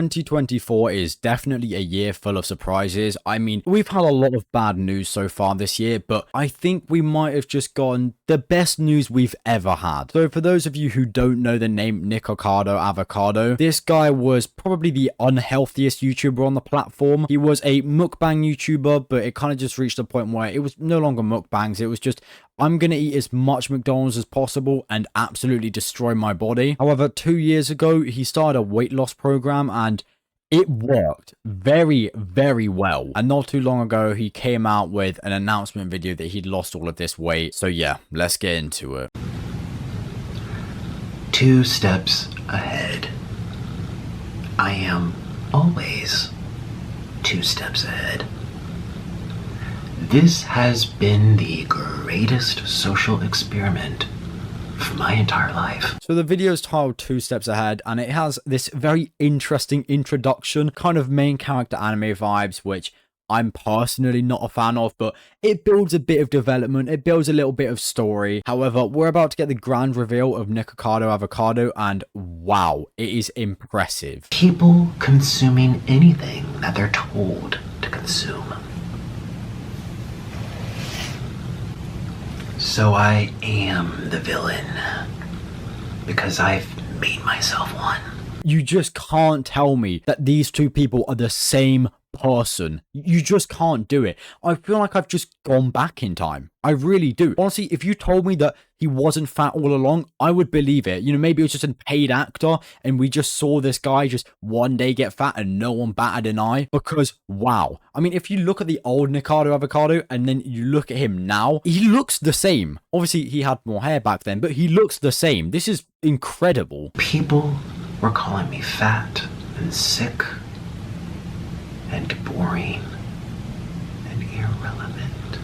2024 is definitely a year full of surprises. I mean, we've had a lot of bad news so far this year, but I think we might have just gotten the best news we've ever had. So for those of you who don't know the name Nikocado Avocado, this guy was probably the unhealthiest YouTuber on the platform. He was a mukbang YouTuber, but it kind of just reached a point where it was no longer mukbangs. It was just, I'm going to eat as much McDonald's as possible and absolutely destroy my body. However, 2 years ago, he started a weight loss program and it worked very, very well. And not too long ago, he came out with an announcement video that he'd lost all of this weight. So yeah, let's get into it. 2 steps ahead. I am always 2 steps ahead. This has been the greatest social experiment for my entire life. So the video is titled 2 Steps Ahead, and it has this very interesting introduction, kind of main character anime vibes, which I'm personally not a fan of, but it builds a bit of development, it builds a little bit of story. However, we're about to get the grand reveal of Nikocado Avocado, and wow, it is impressive. People consuming anything that they're told to consume. So I am the villain, because I've made myself one. You just can't tell me that these two people are the same person. You just can't do it. I feel like I've just gone back in time. I really do. Honestly, if you told me that he wasn't fat all along, I would believe it. You know, maybe it was just a paid actor and we just saw this guy just one day get fat and no one batted an eye. Because, wow. I mean, if you look at the old Nikocado Avocado and then you look at him now, he looks the same. Obviously, he had more hair back then, but he looks the same. This is incredible. People were calling me fat and sick and boring and irrelevant.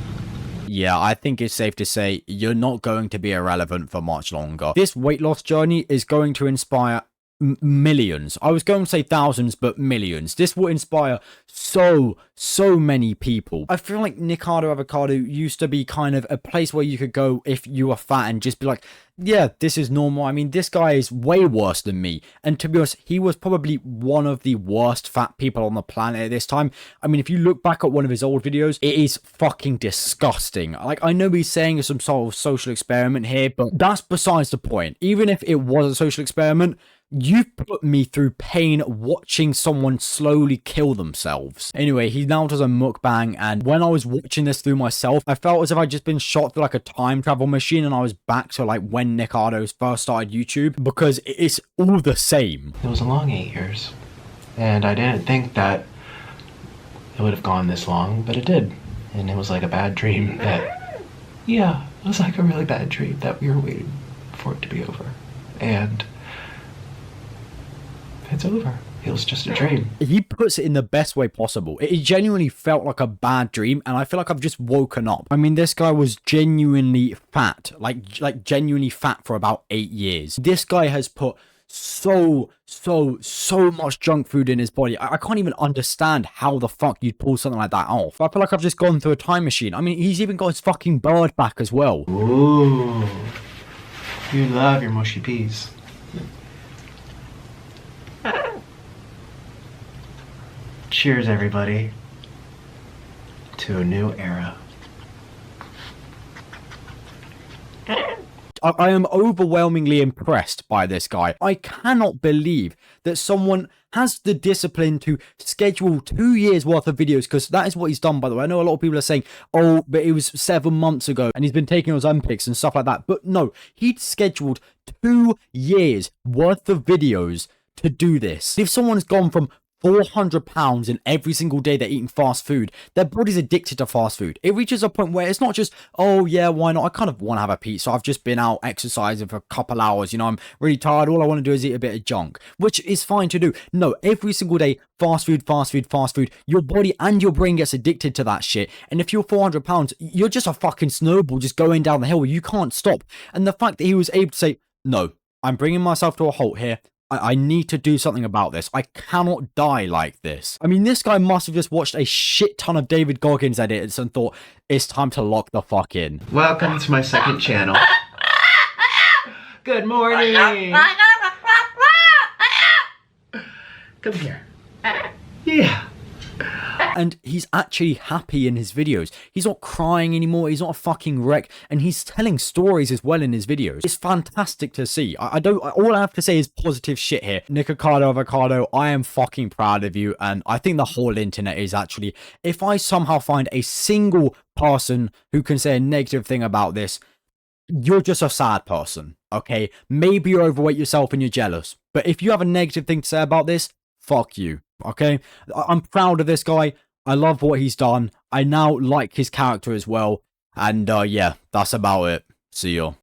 Yeah, I think it's safe to say you're not going to be irrelevant for much longer. This weight loss journey is going to inspire millions. I was going to say thousands, but millions. This will inspire so many people. I feel like Nikocado Avocado used to be kind of a place where you could go if you were fat and just be like, yeah, this is normal. I mean, this guy is way worse than me. And to be honest, he was probably one of the worst fat people on the planet at this time. I mean, if you look back at one of his old videos, it is fucking disgusting. Like, I know he's saying it's some sort of social experiment here, but that's besides the point. Even if it was a social experiment, you put me through pain watching someone slowly kill themselves. Anyway, he now does a mukbang, and when I was watching this through myself, I felt as if I'd just been shot through like a time travel machine and I was back to like when Nikocado first started YouTube, because it's all the same. It was a long 8 years, and I didn't think that it would have gone this long, but it did. And it was like a bad dream that, yeah, it was like a really bad dream that we were waiting for it to be over. And it's over. It was just a dream. He puts it in the best way possible. It genuinely felt like a bad dream, and I feel like I've just woken up. I mean, this guy was genuinely fat, like genuinely fat for about 8 years. This guy has put so much junk food in his body. I can't even understand how the fuck you'd pull something like that off. I feel like I've just gone through a time machine. I mean, he's even got his fucking bird back as well. Ooh, you love your mushy peas. Cheers, everybody, to a new era. I am overwhelmingly impressed by this guy. I cannot believe that someone has the discipline to schedule 2 years worth of videos, because that is what he's done, by the way. I know a lot of people are saying, oh, but it was 7 months ago and he's been taking his Olympics and stuff like that. But no, he'd scheduled 2 years worth of videos to do this. If someone's gone from 400 pounds and every single day they're eating fast food, their body's addicted to fast food. It reaches a point where it's not just, oh yeah, why not? I kind of want to have a pizza. I've just been out exercising for a couple hours. You know, I'm really tired. All I want to do is eat a bit of junk, which is fine to do. No, every single day, fast food, fast food, fast food. Your body and your brain gets addicted to that shit. And if you're 400 pounds, you're just a fucking snowball just going down the hill where you can't stop. And the fact that he was able to say, no, I'm bringing myself to a halt here. I need to do something about this. I cannot die like this. I mean, this guy must have just watched a shit ton of David Goggins edits and thought, it's time to lock the fuck in. Welcome to my second channel. Good morning. Come here. Yeah. And he's actually happy in his videos. He's not crying anymore. He's not a fucking wreck. And he's telling stories as well in his videos. It's fantastic to see. All I have to say is positive shit here. Nikocado Avocado, I am fucking proud of you. And I think the whole internet is actually, if I somehow find a single person who can say a negative thing about this, you're just a sad person, okay? Maybe you're overweight yourself and you're jealous. But if you have a negative thing to say about this, fuck you, okay? I'm proud of this guy. I love what he's done. I now like his character as well. And yeah, that's about it. See ya.